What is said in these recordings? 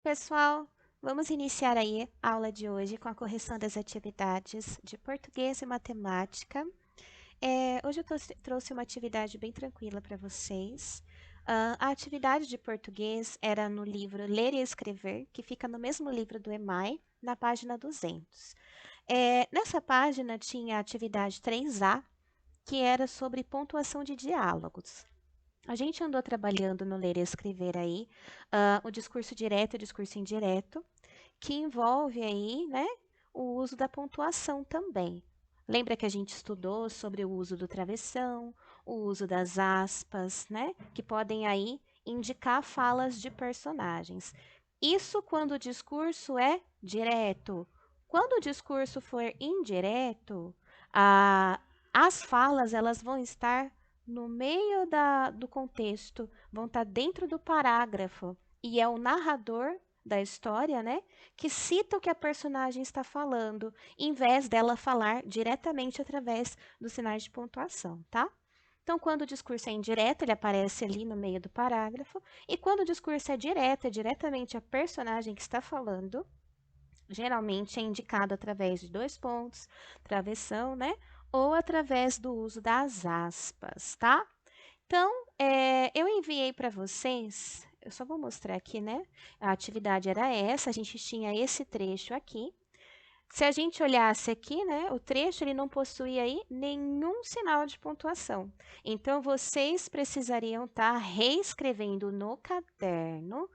Pessoal, vamos iniciar aí a aula de hoje com a correção das atividades de português e matemática. Hoje eu trouxe uma atividade bem tranquila para vocês. A atividade de português era no livro Ler e Escrever, que fica no mesmo livro do EMAI, na página 200. Nessa página tinha a atividade 3A, que era sobre pontuação de diálogos. A gente andou trabalhando no ler e escrever aí, o discurso direto e o discurso indireto, que envolve aí, né, o uso da pontuação também. Lembra que a gente estudou sobre o uso do travessão, o uso das aspas, né, que podem aí indicar falas de personagens. Isso quando o discurso é direto. Quando o discurso for indireto, as falas elas vão estar no meio do contexto, vão estar dentro do parágrafo, e é o narrador da história, né, que cita o que a personagem está falando, em vez dela falar diretamente através dos sinais de pontuação, tá? Então, quando o discurso é indireto, ele aparece ali no meio do parágrafo, e quando o discurso é direto, é diretamente a personagem que está falando, geralmente é indicado através de dois pontos, travessão, né? Ou através do uso das aspas, tá? Então, eu enviei para vocês, eu só vou mostrar aqui, né? A atividade era essa, a gente tinha esse trecho aqui. Se a gente olhasse aqui, né, o trecho ele não possui aí nenhum sinal de pontuação. Então, vocês precisariam estar reescrevendo no caderno,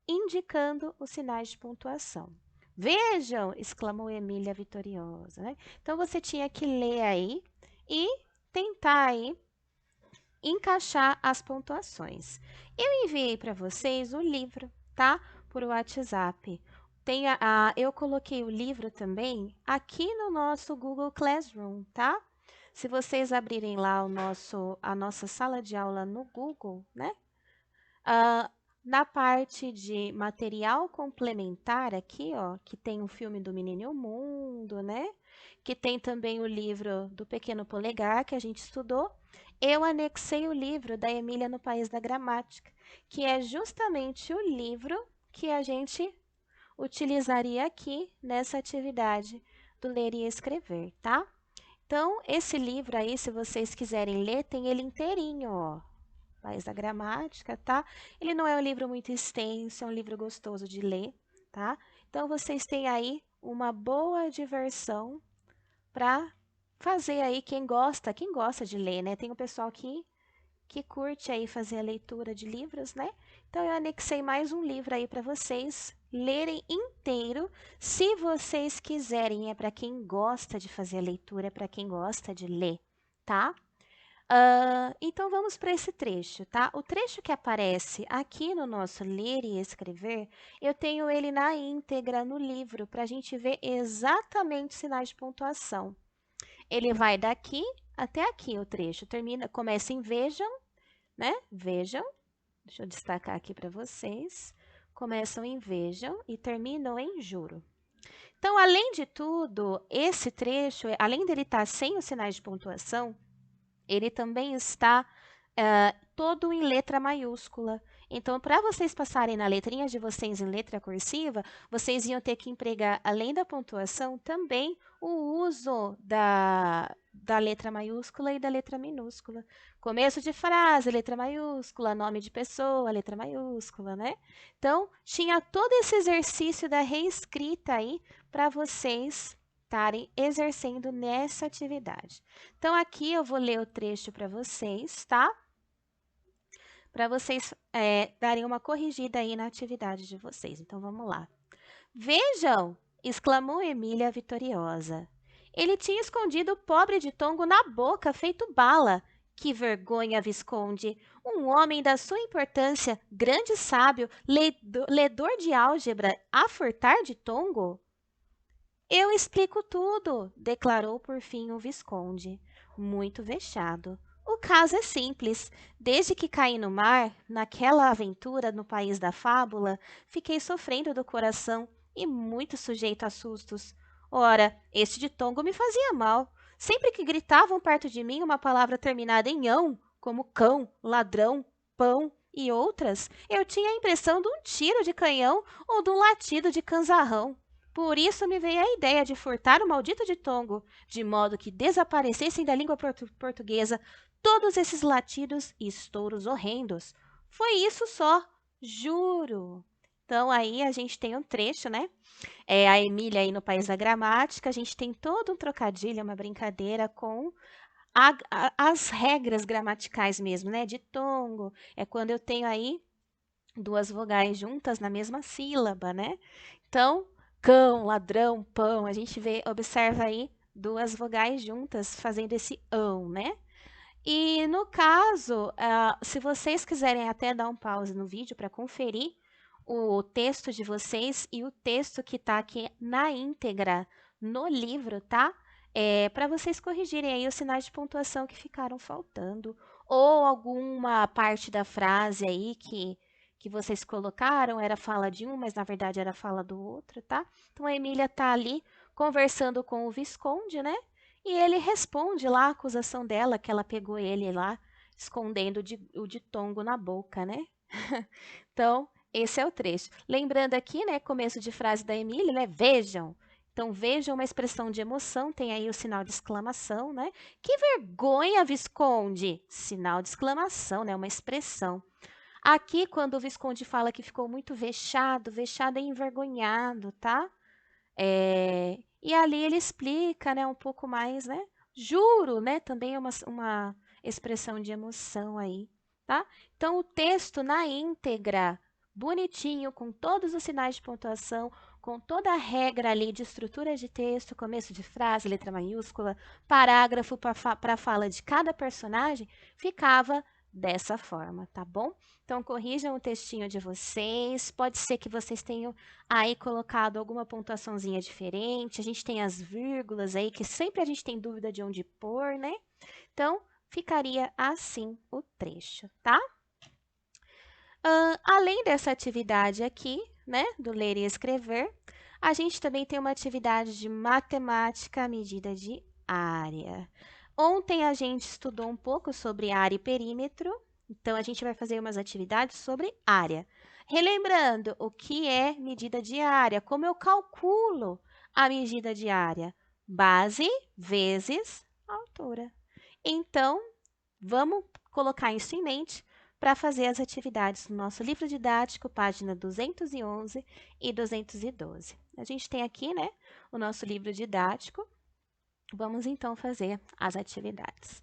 indicando os sinais de pontuação. Vejam! Exclamou Emília vitoriosa, né? Então, você tinha que ler aí e tentar aí encaixar as pontuações. Eu enviei para vocês o livro, tá? Por WhatsApp. Eu coloquei o livro também aqui no nosso Google Classroom, tá? Se vocês abrirem lá a nossa sala de aula no Google, né? Na parte de material complementar aqui, ó, que tem o filme do Menino e o Mundo, né? Que tem também o livro do Pequeno Polegar, que a gente estudou. Eu anexei o livro da Emília no País da Gramática, que é justamente o livro que a gente utilizaria aqui nessa atividade do ler e escrever, tá? Então, esse livro aí, se vocês quiserem ler, tem ele inteirinho, ó. País da Gramática, tá? Ele não é um livro muito extenso, é um livro gostoso de ler, tá? Então, vocês têm aí uma boa diversão para fazer aí quem gosta de ler, né? Tem o pessoal que curte aí fazer a leitura de livros, né? Então, eu anexei mais um livro aí para vocês lerem inteiro, se vocês quiserem. É para quem gosta de fazer a leitura, é para quem gosta de ler, tá? Então vamos para esse trecho, tá? O trecho que aparece aqui no nosso ler e escrever, eu tenho ele na íntegra no livro para a gente ver exatamente os sinais de pontuação. Ele vai daqui até aqui o trecho, começa em vejam, né? Vejam, deixa eu destacar aqui para vocês. Começam em vejam e terminam em juro. Então, além de tudo, esse trecho, além dele estar sem os sinais de pontuação, ele também está todo em letra maiúscula. Então, para vocês passarem na letrinha de vocês em letra cursiva, vocês iam ter que empregar, além da pontuação, também o uso da letra maiúscula e da letra minúscula. Começo de frase, letra maiúscula, nome de pessoa, letra maiúscula, né? Então, tinha todo esse exercício da reescrita aí para vocês estarem exercendo nessa atividade. Então, aqui eu vou ler o trecho para vocês, tá? Para vocês darem uma corrigida aí na atividade de vocês. Então, vamos lá. Vejam! Exclamou Emília vitoriosa. Ele tinha escondido o pobre de Tongo na boca, feito bala. Que vergonha, Visconde! Um homem da sua importância, grande sábio, ledor de álgebra, a furtar de Tongo? Eu explico tudo, declarou por fim o Visconde, muito vexado. O caso é simples. Desde que caí no mar, naquela aventura no país da fábula, fiquei sofrendo do coração e muito sujeito a sustos. Ora, este de Tongo me fazia mal. Sempre que gritavam perto de mim uma palavra terminada em ão, como cão, ladrão, pão e outras, eu tinha a impressão de um tiro de canhão ou de um latido de canzarrão. Por isso me veio a ideia de furtar o maldito ditongo, de modo que desaparecessem da língua portuguesa todos esses latidos e estouros horrendos. Foi isso só, juro. Então aí a gente tem um trecho, né? A Emília aí no País da Gramática, a gente tem todo um trocadilho, uma brincadeira com as regras gramaticais mesmo, né? Ditongo é quando eu tenho aí duas vogais juntas na mesma sílaba, né? Então, cão, ladrão, pão, a gente observa aí duas vogais juntas fazendo esse ão, né? E no caso, se vocês quiserem até dar um pause no vídeo para conferir o texto de vocês e o texto que está aqui na íntegra no livro, tá? Para vocês corrigirem aí os sinais de pontuação que ficaram faltando ou alguma parte da frase aí que vocês colocaram era fala de um, mas na verdade era fala do outro, tá? Então a Emília tá ali conversando com o Visconde, né? E ele responde lá a acusação dela, que ela pegou ele lá escondendo o ditongo na boca, né? Então, esse é o trecho. Lembrando aqui, né, começo de frase da Emília, né? Vejam. Então, vejam uma expressão de emoção, tem aí o sinal de exclamação, né? Que vergonha, Visconde! Sinal de exclamação, né? Uma expressão. Aqui, quando o Visconde fala que ficou muito vexado, vexado é envergonhado, tá? E ali ele explica, né, um pouco mais, né? Juro, né? Também é uma expressão de emoção aí, tá? Então, o texto na íntegra, bonitinho, com todos os sinais de pontuação, com toda a regra ali de estrutura de texto, começo de frase, letra maiúscula, parágrafo para fala de cada personagem, ficava dessa forma, tá bom? Então, corrijam o textinho de vocês. Pode ser que vocês tenham aí colocado alguma pontuaçãozinha diferente. A gente tem as vírgulas aí, que sempre a gente tem dúvida de onde pôr, né? Então, ficaria assim o trecho, tá? Além dessa atividade aqui, né, do ler e escrever, a gente também tem uma atividade de matemática à medida de área. Ontem a gente estudou um pouco sobre área e perímetro, então a gente vai fazer umas atividades sobre área. Relembrando o que é medida de área, como eu calculo a medida de área? Base vezes altura. Então, vamos colocar isso em mente para fazer as atividades no nosso livro didático, página 211 e 212. A gente tem aqui, né, o nosso livro didático. Vamos então fazer as atividades.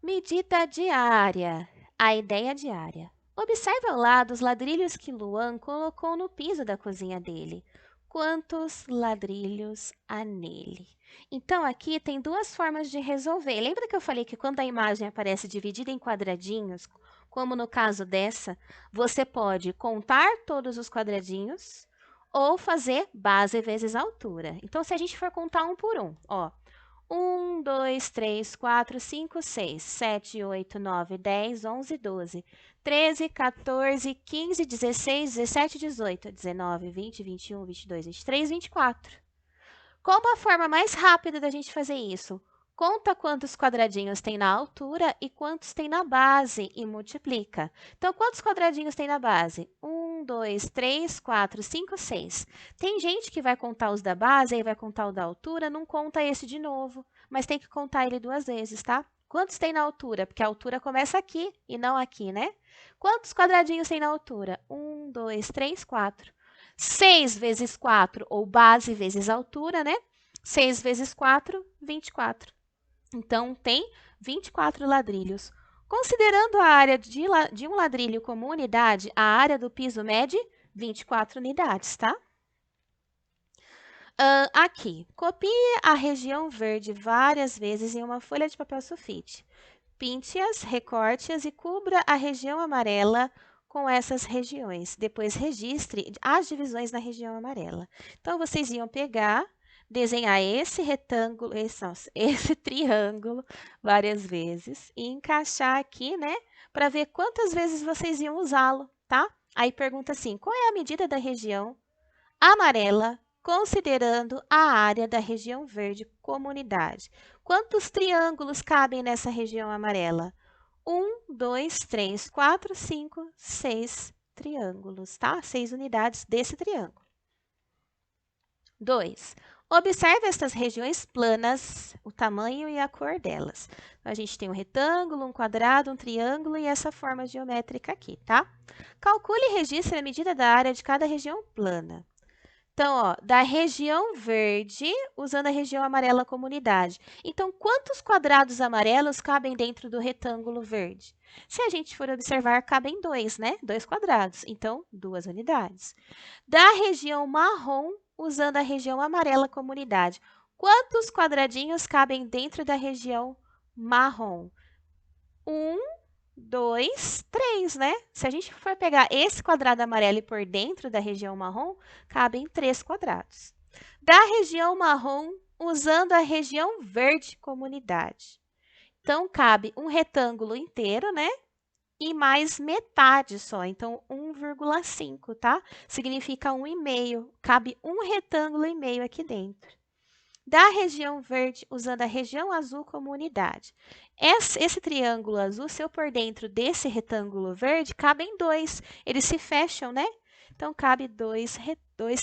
Medida diária. A ideia diária. Observe ao lado os ladrilhos que Luan colocou no piso da cozinha dele. Quantos ladrilhos há nele? Então, aqui tem duas formas de resolver. Lembra que eu falei que quando a imagem aparece dividida em quadradinhos, como no caso dessa, você pode contar todos os quadradinhos ou fazer base vezes altura. Então, se a gente for contar um por um, ó, 1, 2, 3, 4, 5, 6, 7, 8, 9, 10, 11, 12, 13, 14, 15, 16, 17, 18, 19, 20, 21, 22, 23, 24. Qual a forma mais rápida da gente fazer isso? Conta quantos quadradinhos tem na altura e quantos tem na base e multiplica. Então, quantos quadradinhos tem na base? 1, 2, 3, 4, 5, 6. Tem gente que vai contar os da base, aí vai contar o da altura, não conta esse de novo, mas tem que contar ele duas vezes, tá? Quantos tem na altura? Porque a altura começa aqui e não aqui, né? Quantos quadradinhos tem na altura? 1, 2, 3, 4. 6 vezes 4, ou base vezes altura, né? 6 vezes 4, 24. Então, tem 24 ladrilhos. Considerando a área de um ladrilho como unidade, a área do piso mede 24 unidades, tá? Aqui, copie a região verde várias vezes em uma folha de papel sulfite. Pinte-as, recorte-as e cubra a região amarela com essas regiões. Depois, registre as divisões na região amarela. Então, vocês iam pegar, desenhar esse retângulo, esse triângulo várias vezes e encaixar aqui, né, para ver quantas vezes vocês iam usá-lo, tá? Aí pergunta assim, qual é a medida da região amarela, considerando a área da região verde como unidade? Quantos triângulos cabem nessa região amarela? 1, 2, 3, 4, 5, 6 triângulos, tá? 6 unidades desse triângulo. 2. Observe estas regiões planas, o tamanho e a cor delas. A gente tem um retângulo, um quadrado, um triângulo e essa forma geométrica aqui, tá? Calcule e registre a medida da área de cada região plana. Então, ó, da região verde, usando a região amarela como unidade. Então, quantos quadrados amarelos cabem dentro do retângulo verde? Se a gente for observar, cabem 2, né? 2 quadrados. Então, 2 unidades. Da região marrom, usando a região amarela como unidade. Quantos quadradinhos cabem dentro da região marrom? 1, 2, 3, né? Se a gente for pegar esse quadrado amarelo e por dentro da região marrom, cabem 3 quadrados. Da região marrom, usando a região verde como unidade. Então, cabe um retângulo inteiro, né? E mais metade só, então 1,5, tá? Significa 1,5, cabe um retângulo e meio aqui dentro. Da região verde, usando a região azul como unidade. Esse triângulo azul, se eu pôr dentro desse retângulo verde, cabem 2, eles se fecham, né? Então, cabe dois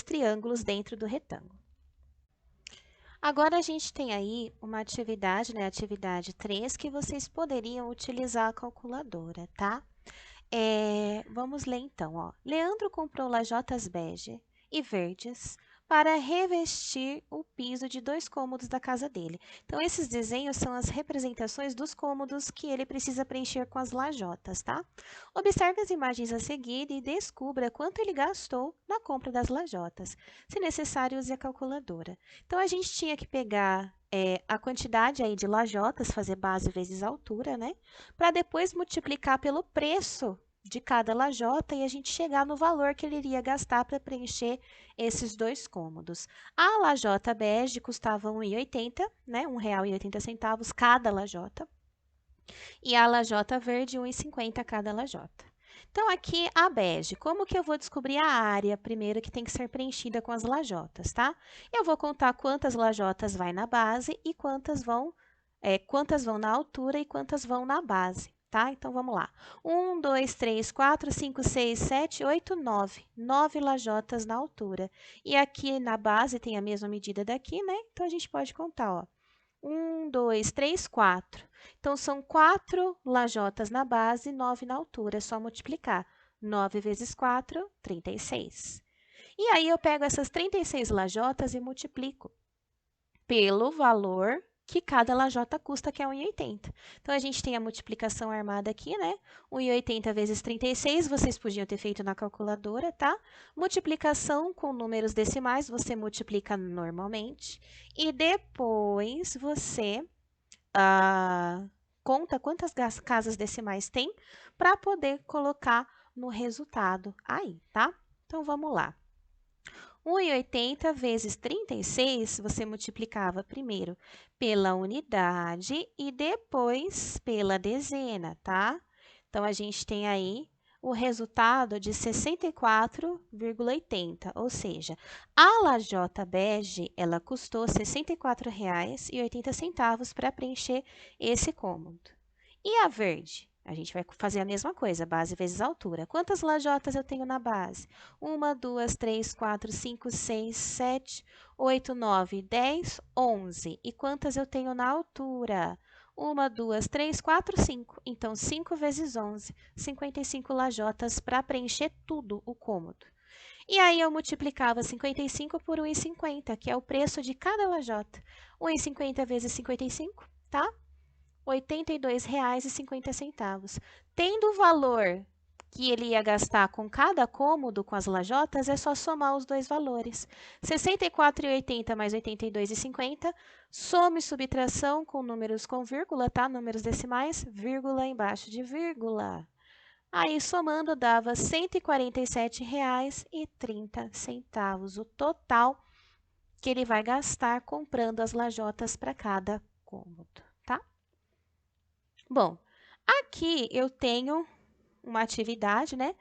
triângulos dentro do retângulo. Agora, a gente tem aí uma atividade, né? Atividade 3, que vocês poderiam utilizar a calculadora, tá? Vamos ler então, ó. Leandro comprou lajotas bege e verdes para revestir o piso de 2 cômodos da casa dele. Então, esses desenhos são as representações dos cômodos que ele precisa preencher com as lajotas, tá? Observe as imagens a seguir e descubra quanto ele gastou na compra das lajotas. Se necessário, use a calculadora. Então, a gente tinha que pegar a quantidade aí de lajotas, fazer base vezes altura, né? Para depois multiplicar pelo preço de cada lajota e a gente chegar no valor que ele iria gastar para preencher esses 2 cômodos. A lajota bege custava R$ 1,80, né? R$ 1,80 cada lajota. E a lajota verde, R$ 1,50 cada lajota. Então, aqui a bege. Como que eu vou descobrir a área primeiro que tem que ser preenchida com as lajotas, tá? Eu vou contar quantas lajotas vai na base e quantas vão na altura e quantas vão na base, tá? Então, vamos lá. 1, 2, 3, 4, 5, 6, 7, 8, 9. 9 lajotas na altura. E aqui na base tem a mesma medida daqui, né? Então, a gente pode contar, ó. 1, 2, 3, 4. Então, são 4 lajotas na base e 9 na altura. É só multiplicar. 9 vezes 4, 36. E aí, eu pego essas 36 lajotas e multiplico pelo valor que cada lajota custa, que é 1,80. Então, a gente tem a multiplicação armada aqui, né? 1,80 vezes 36, vocês podiam ter feito na calculadora, tá? Multiplicação com números decimais, você multiplica normalmente. E depois, você conta quantas casas decimais tem para poder colocar no resultado aí, tá? Então, vamos lá. 1,80 vezes 36, você multiplicava primeiro pela unidade e depois pela dezena, tá? Então, a gente tem aí o resultado de 64,80, ou seja, a lajota bege, ela custou R$ 64,80 para preencher esse cômodo. E a verde? A gente vai fazer a mesma coisa, base vezes altura. Quantas lajotas eu tenho na base? 1, 2, 3, 4, 5, 6, 7, 8, 9, 10, 11. E quantas eu tenho na altura? 1, 2, 3, 4, 5. Então, 5 vezes 11, 55 lajotas para preencher tudo o cômodo. E aí, eu multiplicava 55 por 1,50, que é o preço de cada lajota. 1,50 vezes 55, tá? R$ 82,50. Tendo o valor que ele ia gastar com cada cômodo com as lajotas, é só somar os dois valores. 64,80 mais 82,50, soma e subtração com números com vírgula, tá? Números decimais, vírgula embaixo de vírgula. Aí, somando, dava R$ 147,30, o total que ele vai gastar comprando as lajotas para cada cômodo, tá? Bom, aqui eu tenho uma atividade, né,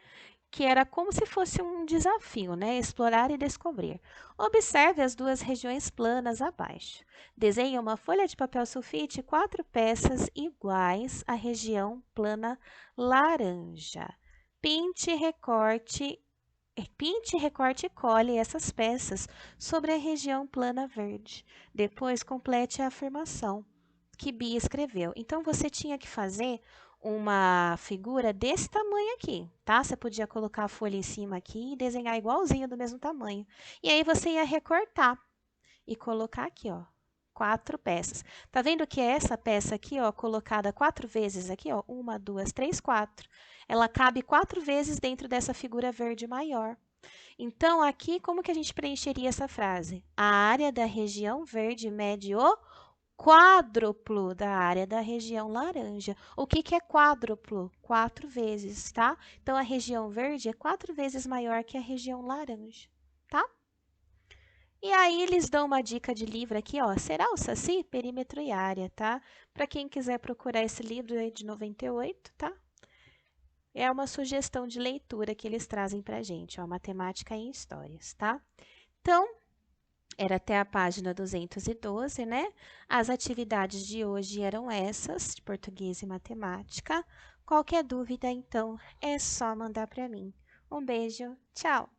que era como se fosse um desafio, né? Explorar e descobrir. Observe as duas regiões planas abaixo. Desenhe uma folha de papel sulfite, 4 peças iguais à região plana laranja. Pinte, recorte e cole essas peças sobre a região plana verde. Depois, complete a afirmação que Bia escreveu. Então, você tinha que fazer uma figura desse tamanho aqui, tá? Você podia colocar a folha em cima aqui e desenhar igualzinho do mesmo tamanho. E aí, você ia recortar e colocar aqui, ó, 4 peças. Tá vendo que essa peça aqui, ó, colocada 4 vezes aqui, ó, 1, 2, 3, 4. Ela cabe 4 vezes dentro dessa figura verde maior. Então, aqui, como que a gente preencheria essa frase? A área da região verde mede o quádruplo da área da região laranja. O que que é quádruplo? 4 vezes, tá? Então, a região verde é 4 vezes maior que a região laranja, tá? E aí, eles dão uma dica de livro aqui, ó. Será o Saci? Perímetro e área, tá? Para quem quiser procurar esse livro aí de 98, tá? É uma sugestão de leitura que eles trazem pra gente, ó. Matemática e histórias, tá? Então, era até a página 212, né? As atividades de hoje eram essas, de português e matemática. Qualquer dúvida, então, é só mandar para mim. Um beijo, tchau!